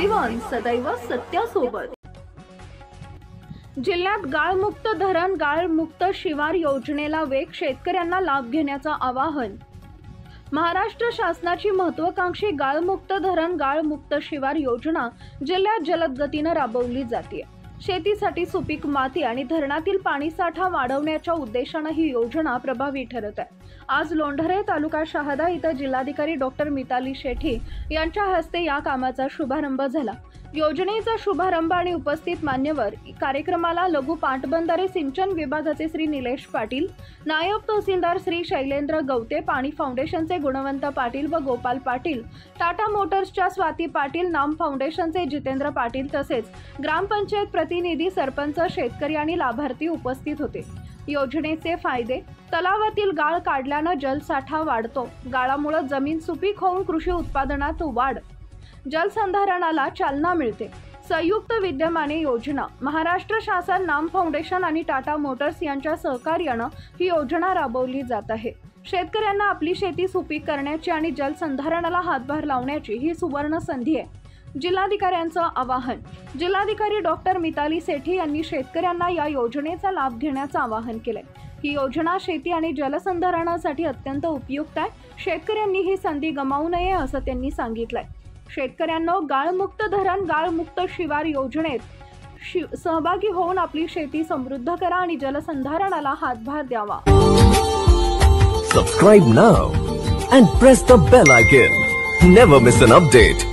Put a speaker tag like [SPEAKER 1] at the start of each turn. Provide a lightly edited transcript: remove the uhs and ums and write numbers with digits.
[SPEAKER 1] नवजीवन सदैव सत्यासोबत। जिल्ह्यात गाळमुक्त धरण गाळमुक्त शिवार योजनेला वेग, शेतकऱ्यांना लाभ घेण्याचं आवाहन। महाराष्ट्र शासनाची महत्त्वाकांक्षी गाळमुक्त धरण गाळमुक्त शिवार योजना जिल्ह्यात जलद गतीने राबवली जाते। शेतीसाठी सुपीक माती आणि धरणातील पाणीसाठा वाढवण्याच्या उद्देशाने ही योजना प्रभावी ठरत आहे। आज लोंढरे तालुका शहादा इथं जिल्हाधिकारी डॉक्टर मिताली शेठी यांच्या हस्ते या कामाचा शुभारंभ झाला। योजनेचा शुभारंभ आणि उपस्थित मान्यवर कार्यक्रमाला लघु पाटबंधारे सिंचन विभागाचे श्री निलेश पाटील, नायब तहसीलदार श्री शैलेंद्र गवते, पाणी फाउंडेशनचे गुणवंत पाटील व गोपाल पाटील, टाटा मोटर्सच्या स्वाती पाटील, नाम फाउंडेशनचे जितेंद्र पाटील तसेच ग्रामपंचायत प्रतिनिधी, सरपंच, शेतकरी आणि लाभार्थी उपस्थित होते। योजनेचे फायदे: तलावातील गाळ काढल्याने जलसाठा वाढतो, गाळामुळे जमीन सुपीक होऊन कृषी उत्पादनात वाढ, जलसंधारणाला चालना मिळते। संयुक्त विद्यमाने योजना: महाराष्ट्र शासन, नाम फाउंडेशन आणि टाटा मोटर्स यांच्या सहकार्याने ही योजना राबवली जात आहे। शेतकऱ्यांना आपली शेती सुपीक करण्याची आणि जलसंधारणाला हातभार लावण्याची ही सुवर्ण संधी आहे। जिल्हाधिकाऱ्यांचं आवाहन: जिल्हाधिकारी डॉक्टर मिताली शेठी यांनी शेतकऱ्यांना या योजनेचा लाभ घेण्याचं आवाहन केलंय। ही योजना शेती आणि जलसंधारणासाठी अत्यंत उपयुक्त आहे। शेतकऱ्यांनी ही संधी गमावू नये असं त्यांनी सांगितलंय। शेतकऱ्यांनो, गाळमुक्त धरण गाळमुक्त शिवार योजनेत सहभागी होऊन आपली शेती समृद्ध करा आणि जलसंधारणाला हातभार द्यावा।
[SPEAKER 2] Subscribe now and press the bell icon. Never miss an update.